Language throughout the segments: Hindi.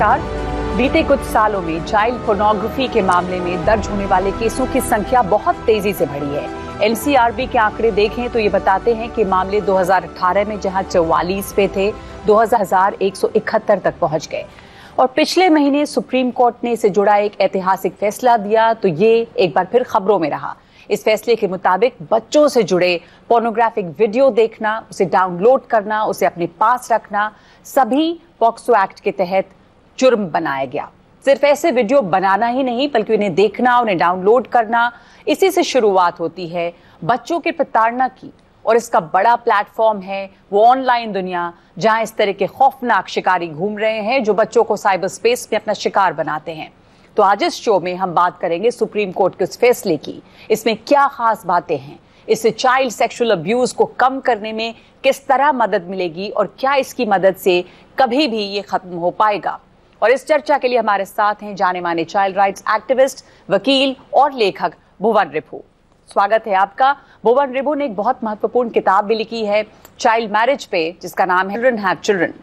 नमस्कार। बीते कुछ सालों में चाइल्ड पोर्नोग्राफी के मामले में दर्ज होने वाले केसों की संख्या बहुत तेजी से बढ़ी है। एनसीआरबी के आंकड़े देखें तो ये बताते हैं कि मामले 2018 में जहां 44 पे थे, 2171 तक पहुंच गए। और पिछले महीने सुप्रीम कोर्ट ने इससे जुड़ा एक ऐतिहासिक फैसला दिया तो ये एक बार फिर खबरों में रहा। इस फैसले के मुताबिक बच्चों से जुड़े पोर्नोग्राफिक वीडियो देखना, उसे डाउनलोड करना, उसे अपने पास रखना, सभी पॉक्सो एक्ट के तहत जुर्म बनाया गया। सिर्फ ऐसे वीडियो बनाना ही नहीं बल्कि उन्हें देखना, उन्हें डाउनलोड करना, इसी से शुरुआत होती है बच्चों के प्रताड़ना की। और इसका बड़ा प्लेटफॉर्म है वो ऑनलाइन दुनिया, जहां इस तरह के खौफनाक शिकारी घूम रहे हैं जो बच्चों को साइबर स्पेस में अपना शिकार बनाते हैं। तो आज इस शो में हम बात करेंगे सुप्रीम कोर्ट के उस फैसले की। इसमें क्या खास बातें हैं, इससे चाइल्ड सेक्सुअल अब्यूज को कम करने में किस तरह मदद मिलेगी और क्या इसकी मदद से कभी भी ये खत्म हो पाएगा। और इस चर्चा के लिए हमारे साथ हैं जाने माने चाइल्ड राइट्स एक्टिविस्ट, वकील और लेखक भुवन रिभू। स्वागत है आपका। भुवन रिभू ने एक बहुत महत्वपूर्ण किताब भी लिखी है चाइल्ड मैरिज पे, जिसका नाम है children have children,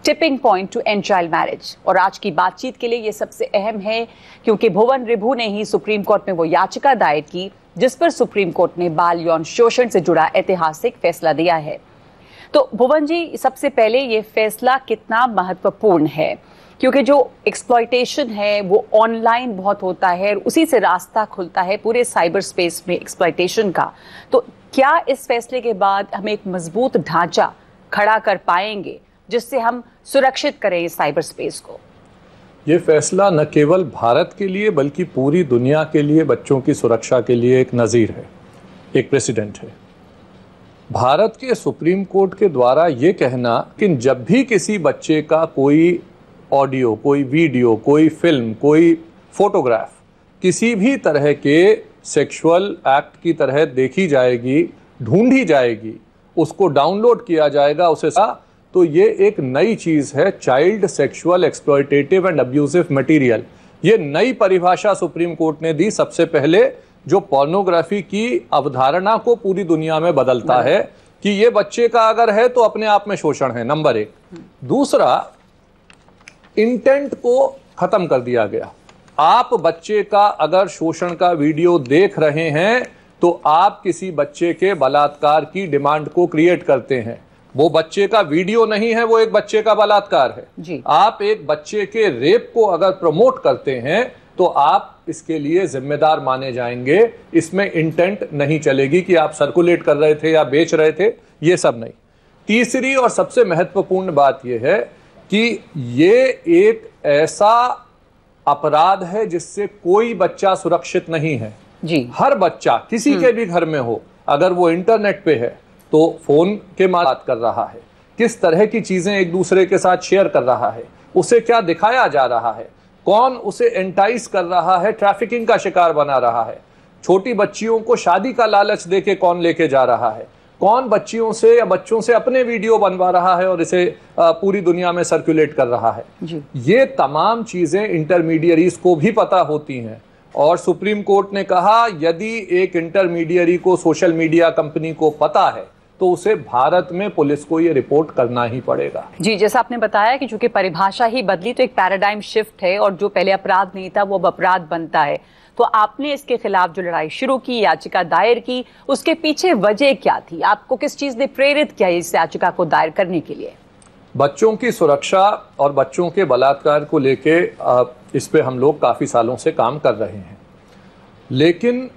tipping point two and child marriage. और आज की बातचीत के लिए ये सबसे अहम है क्योंकि भुवन रिभू ने ही सुप्रीम कोर्ट में वो याचिका दायर की जिस पर सुप्रीम कोर्ट ने बाल यौन शोषण से जुड़ा ऐतिहासिक फैसला दिया है। तो भुवन जी, सबसे पहले ये फैसला कितना महत्वपूर्ण है, क्योंकि जो एक्सप्लॉयटेशन है वो ऑनलाइन बहुत होता है और उसी से रास्ता खुलता है पूरे साइबर स्पेस में एक्सप्लॉयटेशन का। तो क्या इस फैसले के बाद हम एक मजबूत ढांचा खड़ा कर पाएंगे जिससे हम सुरक्षित करें इस साइबर स्पेस को? ये फैसला न केवल भारत के लिए बल्कि पूरी दुनिया के लिए बच्चों की सुरक्षा के लिए एक नज़ीर है, एक प्रेसिडेंट है। भारत के सुप्रीम कोर्ट के द्वारा ये कहना कि जब भी किसी बच्चे का कोई ऑडियो, कोई वीडियो, कोई फिल्म, कोई फोटोग्राफ किसी भी तरह के सेक्सुअल एक्ट की तरह देखी जाएगी, ढूंढी जाएगी, उसको डाउनलोड किया जाएगा, उसे तो ये एक नई चीज है, child sexual exploitative and abusive material. ये नई परिभाषा सुप्रीम कोर्ट ने दी सबसे पहले, जो पोर्नोग्राफी की अवधारणा को पूरी दुनिया में बदलता है कि ये बच्चे का अगर है तो अपने आप में शोषण है, नंबर एक। दूसरा, इंटेंट को खत्म कर दिया गया। आप बच्चे का अगर शोषण का वीडियो देख रहे हैं तो आप किसी बच्चे के बलात्कार की डिमांड को क्रिएट करते हैं। वो बच्चे का वीडियो नहीं है, वो एक बच्चे का बलात्कार है जी। आप एक बच्चे के रेप को अगर प्रमोट करते हैं तो आप इसके लिए जिम्मेदार माने जाएंगे। इसमें इंटेंट नहीं चलेगी कि आप सर्कुलेट कर रहे थे या बेच रहे थे, ये सब नहीं। तीसरी और सबसे महत्वपूर्ण बात यह है कि ये एक ऐसा अपराध है जिससे कोई बच्चा सुरक्षित नहीं है जी। हर बच्चा किसी के भी घर में हो, अगर वो इंटरनेट पे है तो फोन के बात कर रहा है, किस तरह की चीजें एक दूसरे के साथ शेयर कर रहा है, उसे क्या दिखाया जा रहा है, कौन उसे एंटाइस कर रहा है, ट्रैफिकिंग का शिकार बना रहा है, छोटी बच्चियों को शादी का लालच देके कौन लेके जा रहा है, कौन बच्चियों से या बच्चों से अपने वीडियो बनवा रहा है और इसे पूरी दुनिया में सर्कुलेट कर रहा है जी। ये तमाम चीजें इंटरमीडियरीज को भी पता होती हैं। और सुप्रीम कोर्ट ने कहा यदि एक इंटरमीडियरी को, सोशल मीडिया कंपनी को पता है तो उसे भारत में पुलिस को ये रिपोर्ट करना ही पड़ेगा जी। जैसा आपने बताया कि चूंकि परिभाषा ही बदली तो एक पैराडाइम शिफ्ट है और जो पहले अपराध नहीं था वो अब अपराध बनता है। तो आपने इसके खिलाफ जो लड़ाई शुरू की, याचिका दायर की, उसके पीछे वजह क्या थी? आपको किस चीज ने प्रेरित किया इस याचिका को दायर करने के लिए? बच्चों की सुरक्षा और बच्चों के बलात्कार को लेके इस पे हम लोग काफी सालों से काम कर रहे हैं, लेकिन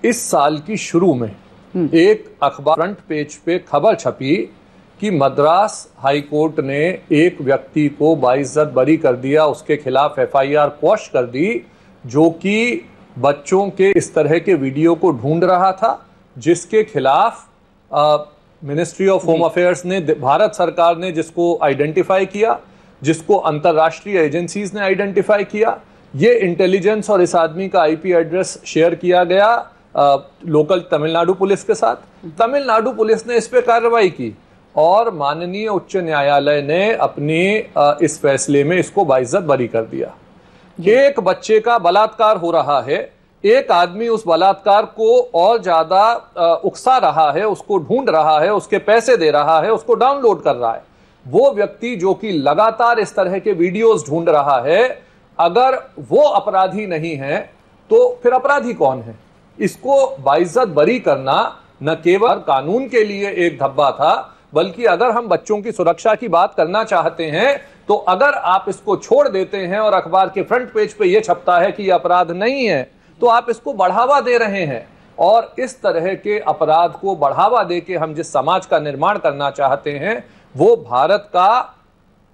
इस साल की शुरू में एक अखबार फ्रंट पेज पे खबर छपी कि मद्रास हाई कोर्ट ने एक व्यक्ति को बाइज्जत बरी कर दिया, उसके खिलाफ एफआईआर क्वॉश कर दी, जो कि बच्चों के इस तरह के वीडियो को ढूंढ रहा था, जिसके खिलाफ मिनिस्ट्री ऑफ होम अफेयर्स ने, भारत सरकार ने जिसको आइडेंटिफाई किया, जिसको अंतर्राष्ट्रीय एजेंसीज ने आइडेंटिफाई किया। ये इंटेलिजेंस और इस आदमी का आईपी एड्रेस शेयर किया गया लोकल तमिलनाडु पुलिस के साथ। तमिलनाडु पुलिस ने इस पे कार्रवाई की और माननीय उच्च न्यायालय ने अपने इस फैसले में इसको बाइज्जत बरी कर दिया। एक बच्चे का बलात्कार हो रहा है, एक आदमी उस बलात्कार को और ज्यादा उकसा रहा है, उसको ढूंढ रहा है, उसके पैसे दे रहा है, उसको डाउनलोड कर रहा है। वो व्यक्ति जो कि लगातार इस तरह के वीडियोस ढूंढ रहा है, अगर वो अपराधी नहीं है तो फिर अपराधी कौन है? इसको बाइज्जत बरी करना न केवल कानून के लिए एक धब्बा था, बल्कि अगर हम बच्चों की सुरक्षा की बात करना चाहते हैं तो अगर आप इसको छोड़ देते हैं और अखबार के फ्रंट पेज पे यह छपता है कि यह अपराध नहीं है, तो आप इसको बढ़ावा दे रहे हैं। और इस तरह के अपराध को बढ़ावा देके हम जिस समाज का निर्माण करना चाहते हैं, वो भारत का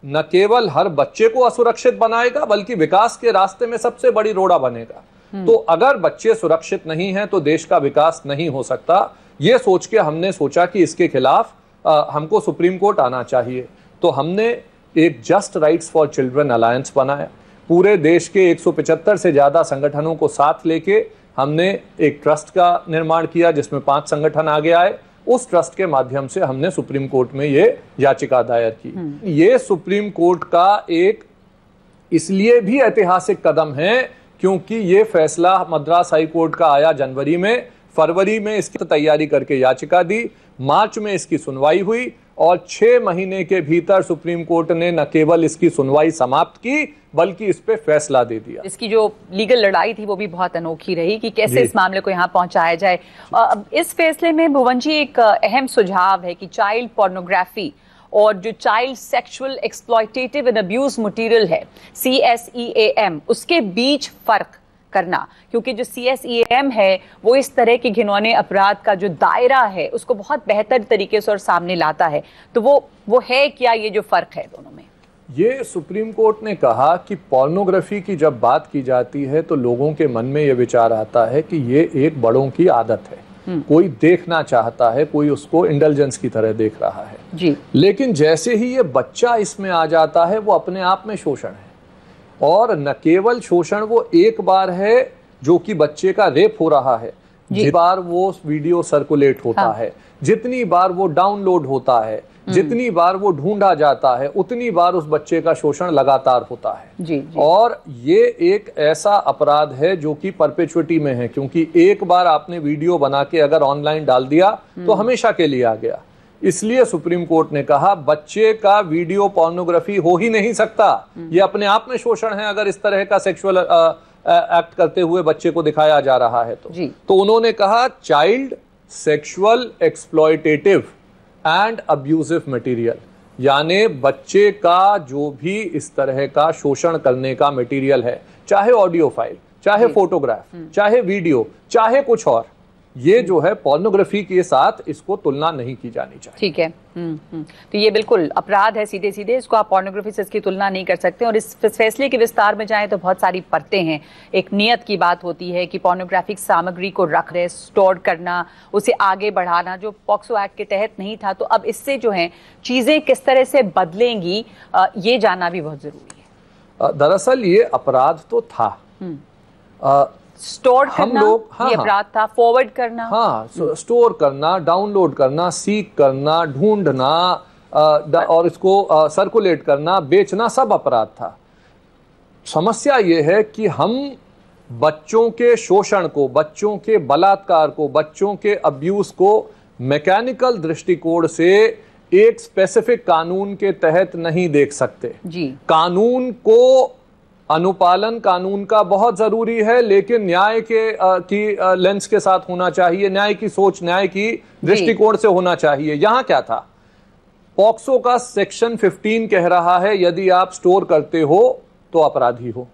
न केवल हर बच्चे को असुरक्षित बनाएगा, बल्कि विकास के रास्ते में सबसे बड़ी रोड़ा बनेगा। तो अगर बच्चे सुरक्षित नहीं हैं तो देश का विकास नहीं हो सकता। ये सोच के हमने सोचा कि इसके खिलाफ हमको सुप्रीम कोर्ट आना चाहिए। तो हमने एक just rights for children alliance बनाया। पूरे देश के 175 से ज्यादा संगठनों को साथ लेके हमने एक ट्रस्ट का निर्माण किया, जिसमें 5 संगठन आगे आए। उस ट्रस्ट के माध्यम से हमने सुप्रीम कोर्ट में ये याचिका दायर की। ये सुप्रीम कोर्ट का एक इसलिए भी ऐतिहासिक कदम है क्योंकि ये फैसला मद्रास हाई कोर्ट का आया जनवरी में, फरवरी में इसकी तैयारी करके याचिका दी, मार्च में इसकी सुनवाई हुई और 6 महीने के भीतर सुप्रीम कोर्ट ने न केवल इसकी सुनवाई समाप्त की बल्कि इस पे फैसला दे दिया। इसकी जो लीगल लड़ाई थी वो भी बहुत अनोखी रही कि कैसे इस मामले को यहाँ पहुंचाया जाए। इस फैसले में भुवन जी एक अहम सुझाव है कि चाइल्ड पोर्नोग्राफी और जो child sexual exploitative and abuse material है CSEAM, उसके बीच फर्क करना, क्योंकि जो CSEAM है वो इस तरह के घिनौने अपराध का जो दायरा है उसको बहुत बेहतर तरीके से और सामने लाता है। तो वो है क्या ये जो फर्क है दोनों में? ये सुप्रीम कोर्ट ने कहा कि पोर्नोग्राफी की जब बात की जाती है तो लोगों के मन में ये विचार आता है कि ये एक बड़ों की आदत है, कोई देखना चाहता है, कोई उसको इंडल्जेंस की तरह देख रहा है जी। लेकिन जैसे ही ये बच्चा इसमें आ जाता है वो अपने आप में शोषण है। और न केवल शोषण वो एक बार है जो कि बच्चे का रेप हो रहा है, जितनी बार वो वीडियो सर्कुलेट होता है, जितनी बार वो डाउनलोड होता है, जितनी बार वो ढूंढा जाता है, उतनी बार उस बच्चे का शोषण लगातार होता है। जी। और ये एक ऐसा अपराध है जो कि परपेचुइटी में है, क्योंकि एक बार आपने वीडियो बना के अगर ऑनलाइन डाल दिया तो हमेशा के लिए आ गया। इसलिए सुप्रीम कोर्ट ने कहा बच्चे का वीडियो पोर्नोग्राफी हो ही नहीं सकता, ये अपने आप में शोषण है अगर इस तरह का सेक्सुअल एक्ट करते हुए बच्चे को दिखाया जा रहा है तो उन्होंने कहा child sexual exploitative and abusive material, यानी बच्चे का जो भी इस तरह का शोषण करने का मटेरियल है, चाहे ऑडियो फाइल, चाहे फोटोग्राफ, चाहे वीडियो, चाहे कुछ और, ये जो है पोर्नोग्राफी के साथ इसको तुलना नहीं की जानी चाहिए। ठीक है। तो ये बिल्कुल अपराध है सीधे सीधे, इसको आप पोर्नोग्राफी से इसकी तुलना नहीं कर सकते। और इस फैसले के विस्तार में जाएं तो बहुत सारी परतें हैं। एक नियत की बात होती है कि पोर्नोग्राफिक सामग्री को रख रहे, स्टोर करना, उसे आगे बढ़ाना, जो पॉक्सो एक्ट के तहत नहीं था। तो अब इससे जो है चीजें किस तरह से बदलेंगी, ये जानना भी बहुत जरूरी है। दरअसल ये अपराध तो था, स्टोर करना ये अपराध था, फॉरवर्ड करना, स्टोर करना, डाउनलोड करना, सीक करना, ढूंढना और इसको सर्कुलेट करना, बेचना, सब अपराध था। समस्या ये है कि हम बच्चों के शोषण को, बच्चों के बलात्कार को, बच्चों के अब्यूज को मैकेनिकल दृष्टिकोण से एक स्पेसिफिक कानून के तहत नहीं देख सकते जी। कानून को अनुपालन कानून का बहुत जरूरी है, लेकिन न्याय की लेंस के साथ होना चाहिए, न्याय की सोच, न्याय की दृष्टिकोण से होना चाहिए। यहां क्या था, पॉक्सो का सेक्शन 15 कह रहा है यदि आप स्टोर करते हो तो अपराधी हो।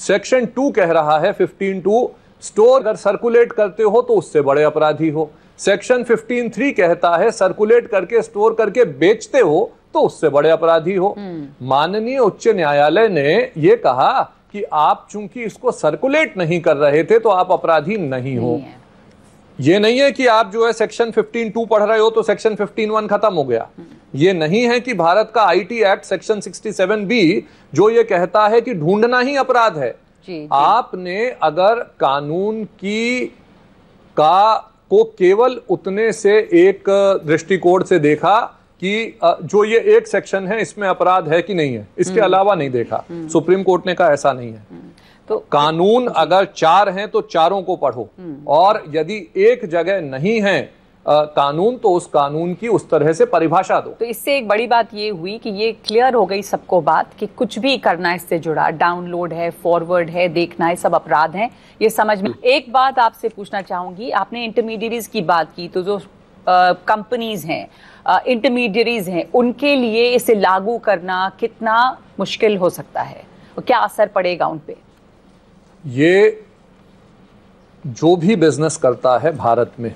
सेक्शन 2 कह रहा है 15(2) स्टोर अगर सर्कुलेट करते हो तो उससे बड़े अपराधी हो। सेक्शन 15(3) कहता है सर्कुलेट करके, स्टोर करके बेचते हो तो उससे बड़े अपराधी हो। माननीय उच्च न्यायालय ने यह कहा कि आप चूंकि इसको सर्कुलेट नहीं कर रहे थे तो आप अपराधी नहीं हो। ये नहीं है कि आप जो है सेक्शन 15(2) पढ़ रहे हो तो सेक्शन 15(1) खत्म हो गया। ये नहीं है कि भारत का IT एक्ट सेक्शन 67B जो ये कहता है कि ढूंढना ही अपराध है। आपने अगर कानून को केवल उतने से एक दृष्टिकोण से देखा कि जो ये एक सेक्शन है इसमें अपराध है कि नहीं है, इसके अलावा नहीं देखा, सुप्रीम कोर्ट ने कहा ऐसा नहीं है। तो कानून अगर 4 हैं तो चारों को पढ़ो, और यदि एक जगह नहीं है कानून, तो उस कानून की उस तरह से परिभाषा दो। तो इससे एक बड़ी बात ये हुई कि ये क्लियर हो गई सबको बात कि कुछ भी करना इससे जुड़ा, डाउनलोड है, फॉरवर्ड है, देखना है, सब अपराध हैं, ये समझ में। एक बात आपसे पूछना चाहूंगी, आपने इंटरमीडियरीज की बात की, तो जो कंपनीज हैं, इंटरमीडियरीज हैं, उनके लिए इसे लागू करना कितना मुश्किल हो सकता है और क्या असर पड़ेगा उन पे? ये जो भी बिजनेस करता है भारत में,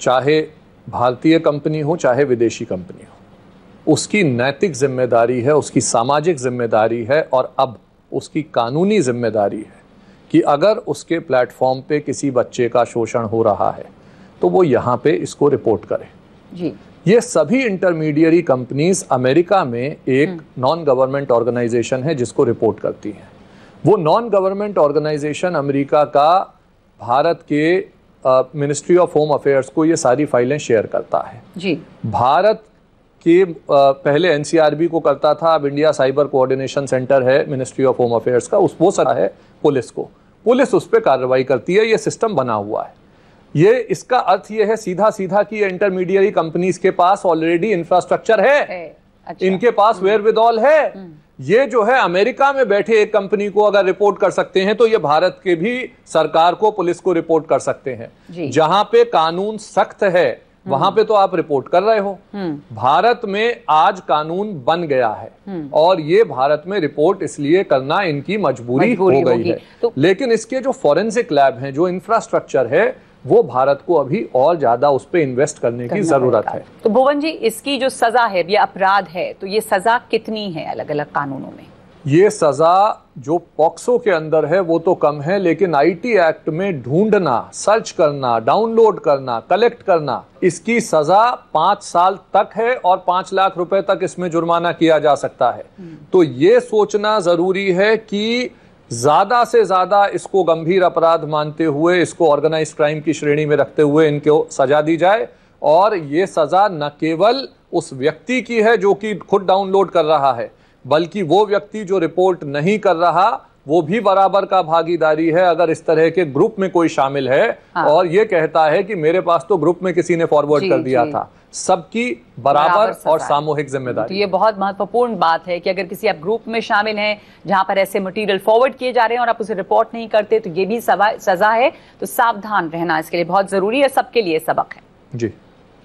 चाहे भारतीय कंपनी हो चाहे विदेशी कंपनी हो, उसकी नैतिक जिम्मेदारी है, उसकी सामाजिक जिम्मेदारी है और अब उसकी कानूनी जिम्मेदारी है कि अगर उसके प्लेटफॉर्म पे किसी बच्चे का शोषण हो रहा है तो वो यहाँ पे इसको रिपोर्ट करे। जी। ये सभी इंटरमीडियरी कंपनीज अमेरिका में एक नॉन गवर्नमेंट ऑर्गेनाइजेशन है जिसको रिपोर्ट करती हैं। वो नॉन गवर्नमेंट ऑर्गेनाइजेशन अमेरिका का भारत के मिनिस्ट्री ऑफ होम अफेयर्स को ये सारी फाइलें शेयर करता है। जी। भारत के पहले एनसीआरबी को करता था, अब इंडिया साइबर कोऑर्डिनेशन सेंटर है मिनिस्ट्री ऑफ होम अफेयर्स का, वो सर है पुलिस को, पुलिस उस पर कार्रवाई करती है। ये सिस्टम बना हुआ है। ये इसका अर्थ ये है सीधा सीधा कि इंटरमीडियरी कंपनीज के पास ऑलरेडी इंफ्रास्ट्रक्चर है। अच्छा। इनके पास वेयरविदॉल है। ये जो है अमेरिका में बैठे एक कंपनी को अगर रिपोर्ट कर सकते हैं तो ये भारत के भी सरकार को, पुलिस को रिपोर्ट कर सकते हैं। जहां पे कानून सख्त है वहां पे तो आप रिपोर्ट कर रहे हो। भारत में आज कानून बन गया है और ये भारत में रिपोर्ट इसलिए करना इनकी मजबूरी हो गई है। तो लेकिन इसके जो फॉरेंसिक लैब हैं, जो इंफ्रास्ट्रक्चर है, वो भारत को अभी और ज्यादा उस पे इन्वेस्ट करने की जरूरत है। तो भुवन जी, इसकी जो सजा है, ये अपराध है, तो ये सजा कितनी है अलग अलग कानूनों में? ये सजा जो पॉक्सो के अंदर है वो तो कम है, लेकिन आईटी एक्ट में ढूंढना, सर्च करना, डाउनलोड करना, कलेक्ट करना, इसकी सजा 5 साल तक है और 5 लाख रुपए तक इसमें जुर्माना किया जा सकता है। तो ये सोचना जरूरी है कि ज्यादा से ज्यादा इसको गंभीर अपराध मानते हुए, इसको ऑर्गेनाइज्ड क्राइम की श्रेणी में रखते हुए इनको सजा दी जाए। और ये सजा न केवल उस व्यक्ति की है जो कि खुद डाउनलोड कर रहा है, बल्कि वो व्यक्ति जो रिपोर्ट नहीं कर रहा वो भी बराबर का भागीदारी है। अगर इस तरह के ग्रुप में कोई शामिल है और ये कहता है कि मेरे पास तो ग्रुप में किसी ने फॉरवर्ड कर दिया था, सबकी बराबर और सामूहिक जिम्मेदारी। तो ये बहुत महत्वपूर्ण बात है कि अगर किसी आप ग्रुप में शामिल हैं जहां पर ऐसे मटेरियल फॉरवर्ड किए जा रहे हैं और आप उसे रिपोर्ट नहीं करते, तो ये भी सजा है। तो सावधान रहना इसके लिए बहुत जरूरी है, सबके लिए सबक है। जी।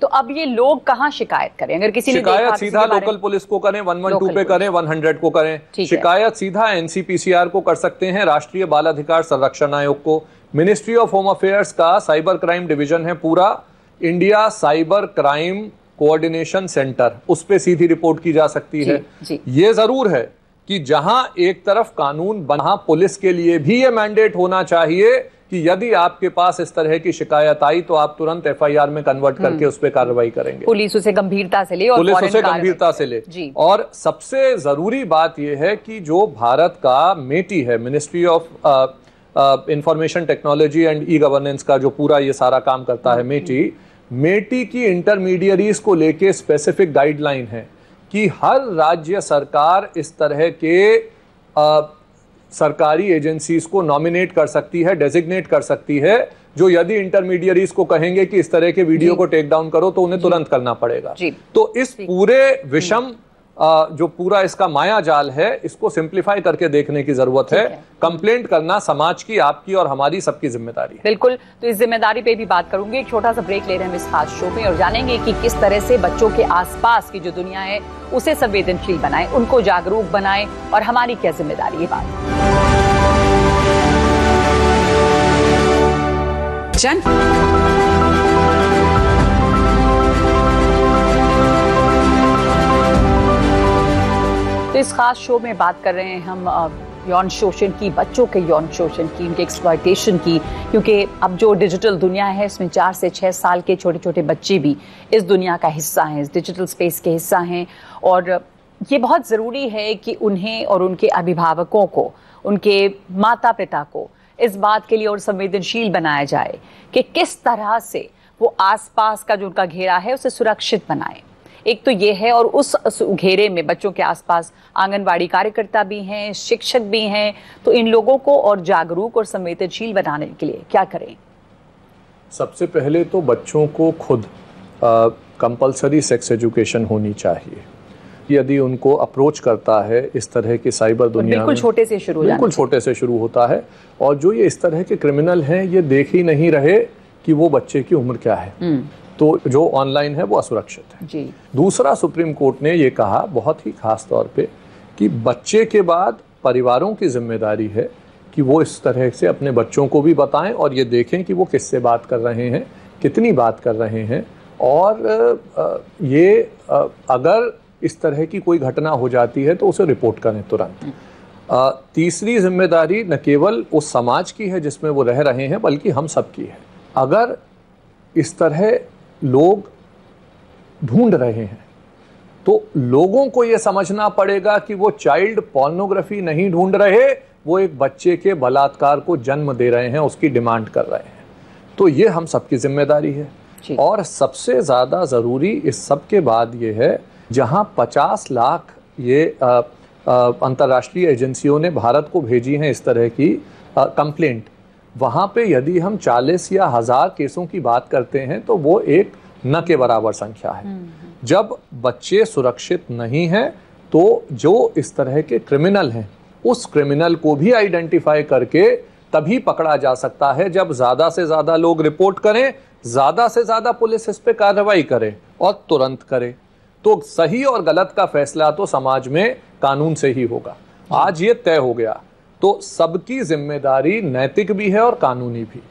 तो अब ये लोग कहाँ शिकायत करें? अगर किसी ने शिकायत सीधा लोकल पुलिस को करें, 112 पे करें, 100 को करें। शिकायत सीधा एनसीपीसीआर को कर सकते हैं, राष्ट्रीय बाल अधिकार संरक्षण आयोग को। मिनिस्ट्री ऑफ होम अफेयर्स का साइबर क्राइम डिवीजन है पूरा, India cyber crime coordination centre, उस पे सीधी रिपोर्ट की जा सकती है। ये जरूर है कि जहां एक तरफ कानून बना, पुलिस के लिए भी ये मैंडेट होना चाहिए कि यदि आपके पास इस तरह की शिकायत आई तो आप तुरंत एफआईआर में कन्वर्ट करके उस पर कार्रवाई करेंगे। पुलिस उसे गंभीरता से ले और पुलिस उसे गंभीरता से ले। और सबसे जरूरी बात यह है कि जो भारत का मेटी है, ministry of information technology and e governance का जो पूरा ये सारा काम करता है, मेटी की इंटरमीडियरीज को लेके स्पेसिफिक गाइडलाइन है कि हर राज्य सरकार इस तरह के सरकारी एजेंसीज को नॉमिनेट कर सकती है, डेजिग्नेट कर सकती है, जो यदि इंटरमीडियरीज को कहेंगे कि इस तरह के वीडियो को टेक डाउन करो तो उन्हें तुरंत करना पड़ेगा। तो इस पूरे विषम जो पूरा इसका माया जाल है, इसको सिंप्लीफाई करके देखने की जरूरत है। कंप्लेंट करना समाज की, आपकी और हमारी सबकी जिम्मेदारी है। बिल्कुल। तो इस जिम्मेदारी पे भी बात करूंगी। एक छोटा सा ब्रेक ले रहे हैं इस खास शो में और जानेंगे कि किस तरह से बच्चों के आसपास की जो दुनिया है उसे संवेदनशील बनाएं, उनको जागरूक बनाएं और हमारी क्या जिम्मेदारी है। बात तो इस खास शो में बात कर रहे हैं हम यौन शोषण की, बच्चों के यौन शोषण की, उनके एक्सप्लॉयटेशन की, क्योंकि अब जो डिजिटल दुनिया है इसमें 4 से 6 साल के छोटे छोटे बच्चे भी इस दुनिया का हिस्सा हैं, इस डिजिटल स्पेस के हिस्सा हैं। और ये बहुत ज़रूरी है कि उन्हें और उनके अभिभावकों को, उनके माता पिता को इस बात के लिए और संवेदनशील बनाया जाए कि किस तरह से वो आसपास का जो उनका घेरा है उसे सुरक्षित बनाएं। एक तो ये है, और उस घेरे में बच्चों के आसपास आंगनवाड़ी कार्यकर्ता भी हैं, शिक्षक भी हैं। तो इन लोगों को और जागरूक और संवेदनशील बनाने के लिए क्या करें? सबसे पहले तो बच्चों को खुद कंपल्सरी सेक्स एजुकेशन होनी चाहिए। यदि उनको अप्रोच करता है इस तरह की साइबर दुनिया बिल्कुल छोटे से शुरू बिल्कुल छोटे से शुरू होता है, और जो ये इस तरह के क्रिमिनल हैं ये देख ही नहीं रहे कि वो बच्चे की उम्र क्या है, तो जो ऑनलाइन है वो असुरक्षित है जी। दूसरा, सुप्रीम कोर्ट ने ये कहा बहुत ही खास तौर पे कि बच्चे के बाद परिवारों की जिम्मेदारी है कि वो इस तरह से अपने बच्चों को भी बताएं और ये देखें कि वो किससे बात कर रहे हैं, कितनी बात कर रहे हैं, और ये अगर इस तरह की कोई घटना हो जाती है तो उसे रिपोर्ट करें तुरंत। तीसरी जिम्मेदारी न केवल उस समाज की है जिसमें वो रह रहे हैं बल्कि हम सब की है। अगर इस तरह लोग ढूंढ रहे हैं तो लोगों को ये समझना पड़ेगा कि वो चाइल्ड पोर्नोग्राफी नहीं ढूंढ रहे, वो एक बच्चे के बलात्कार को जन्म दे रहे हैं, उसकी डिमांड कर रहे हैं। तो ये हम सबकी जिम्मेदारी है। और सबसे ज़्यादा ज़रूरी इस सब के बाद ये है, जहां 50 लाख ये अंतर्राष्ट्रीय एजेंसियों ने भारत को भेजी हैं इस तरह की कंप्लेंट, वहाँ पे यदि हम 40 या 1000 केसों की बात करते हैं तो वो एक न के बराबर संख्या है। जब बच्चे सुरक्षित नहीं हैं तो जो इस तरह के क्रिमिनल हैं उस क्रिमिनल को भी आइडेंटिफाई करके तभी पकड़ा जा सकता है जब ज़्यादा से ज़्यादा लोग रिपोर्ट करें, ज़्यादा से ज़्यादा पुलिस इस पे कार्रवाई करे और तुरंत करे। तो सही और गलत का फैसला तो समाज में कानून से ही होगा। आज ये तय हो गया तो सबकी जिम्मेदारी नैतिक भी है और कानूनी भी।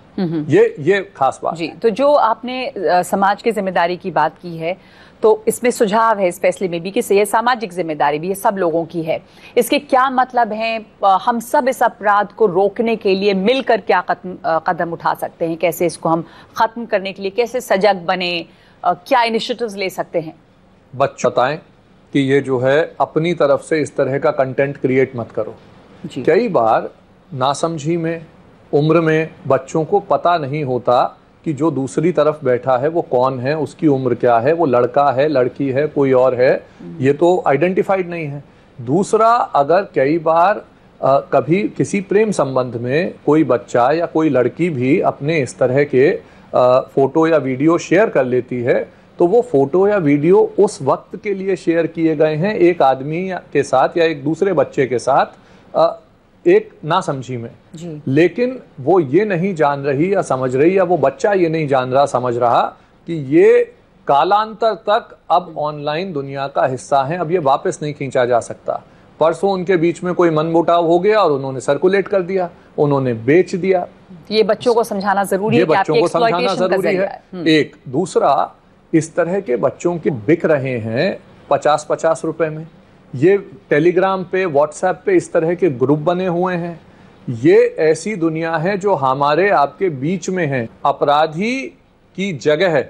ये खास बात जी। तो जो आपने समाज की जिम्मेदारी की बात की है, तो इसमें सुझाव है इस फैसले में भी कि ये सामाजिक जिम्मेदारी भी ये सब लोगों की है। इसके क्या मतलब हैं? हम सब इस अपराध को रोकने के लिए मिलकर क्या कदम उठा सकते हैं? कैसे इसको हम खत्म करने के लिए कैसे सजग बने, क्या इनिशिएटिव्स ले सकते हैं? बच्चे बताएं कि ये जो है अपनी तरफ से इस तरह का कंटेंट क्रिएट मत करो। कई बार नासमझी में, उम्र में बच्चों को पता नहीं होता कि जो दूसरी तरफ बैठा है वो कौन है, उसकी उम्र क्या है, वो लड़का है, लड़की है, कोई और है, ये तो आइडेंटिफाइड नहीं है। दूसरा, अगर कई बार कभी किसी प्रेम संबंध में कोई बच्चा या कोई लड़की भी अपने इस तरह के फोटो या वीडियो शेयर कर लेती है तो वो फोटो या वीडियो उस वक्त के लिए शेयर किए गए हैं एक आदमी के साथ या एक दूसरे बच्चे के साथ एक नासमझी में जी। लेकिन वो ये नहीं जान रही या समझ रही, या वो बच्चा ये नहीं जान रहा समझ रहा कि ये कालांतर तक अब ऑनलाइन दुनिया का हिस्सा है, अब ये वापस नहीं खींचा जा सकता। परसों उनके बीच में कोई मनमुटाव हो गया और उन्होंने सर्कुलेट कर दिया, उन्होंने बेच दिया। ये बच्चों को समझाना जरूरी है, बच्चों को समझाना जरूरी है। एक दूसरा, इस तरह के बच्चों के बिक रहे हैं 50-50 रुपए में। ये टेलीग्राम पे, व्हाट्सएप पे इस तरह के ग्रुप बने हुए हैं। ये ऐसी दुनिया है जो हमारे आपके बीच में है। अपराधी की जगह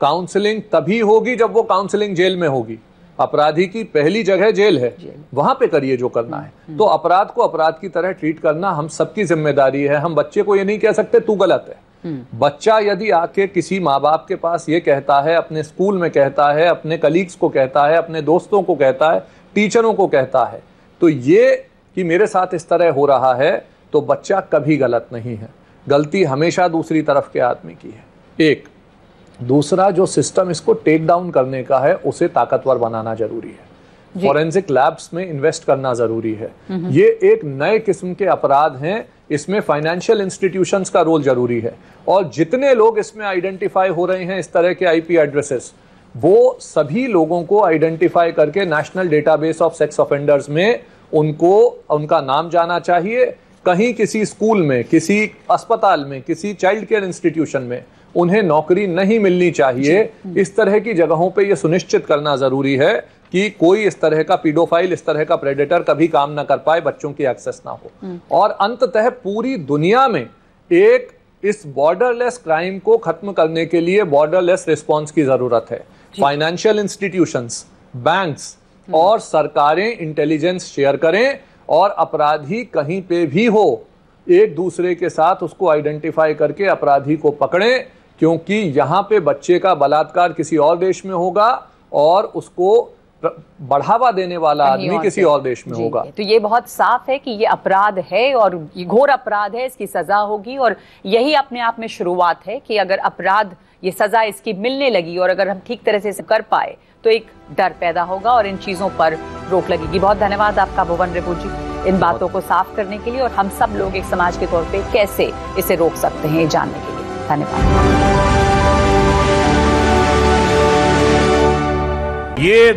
काउंसलिंग तभी होगी जब वो काउंसलिंग जेल में होगी। अपराधी की पहली जगह जेल है, वहां पे करिए जो करना है। तो अपराध को अपराध की तरह ट्रीट करना हम सबकी जिम्मेदारी है। हम बच्चे को ये नहीं कह सकते तू गलत है। बच्चा यदि आके किसी माँ बाप के पास ये कहता है, अपने स्कूल में कहता है, अपने कलीग्स को कहता है, अपने दोस्तों को कहता है, टीचरों को कहता है, तो ये कि मेरे साथ इस तरह हो रहा है, तो बच्चा कभी गलत नहीं है। गलती हमेशा दूसरी तरफ के आदमी की है। एक दूसरा, जो सिस्टम इसको टेक डाउन करने का है उसे ताकतवर बनाना जरूरी है। फॉरेंसिक लैब्स में इन्वेस्ट करना जरूरी है। ये एक नए किस्म के अपराध हैं, इसमें फाइनेंशियल इंस्टीट्यूशंस का रोल जरूरी है। और जितने लोग इसमें आइडेंटिफाई हो रहे हैं इस तरह के आईपी एड्रेसेस, वो सभी लोगों को आइडेंटिफाई करके national database of sex offenders में उनका नाम जाना चाहिए। कहीं किसी स्कूल में, किसी अस्पताल में, किसी चाइल्ड केयर इंस्टीट्यूशन में उन्हें नौकरी नहीं मिलनी चाहिए। इस तरह की जगहों पे ये सुनिश्चित करना जरूरी है कि कोई इस तरह का पीडोफाइल, इस तरह का प्रेडेटर कभी काम ना कर पाए, बच्चों की एक्सेस ना हो। और अंततः पूरी दुनिया में एक इस बॉर्डरलेस क्राइम को खत्म करने के लिए बॉर्डरलेस रिस्पांस की जरूरत है। फाइनेंशियल इंस्टीट्यूशंस, बैंक्स और सरकारें इंटेलिजेंस शेयर करें और अपराधी कहीं पे भी हो एक दूसरे के साथ उसको आइडेंटिफाई करके अपराधी को पकड़ें, क्योंकि यहाँ पे बच्चे का बलात्कार किसी और देश में होगा और उसको बढ़ावा देने वाला आदमी किसी और देश में होगा। तो ये बहुत साफ है कि ये अपराध है और ये घोर अपराध है, इसकी सजा होगी। और यही अपने आप में शुरुआत है कि अगर अपराध ये सजा इसकी मिलने लगी और अगर हम ठीक तरह से इसे कर पाए तो एक डर पैदा होगा और इन चीजों पर रोक लगेगी। बहुत धन्यवाद आपका भुवन रिपु जी, इन बातों को साफ करने के लिए और हम सब लोग एक समाज के तौर पे कैसे इसे रोक सकते हैं जानने के लिए। धन्यवाद। ये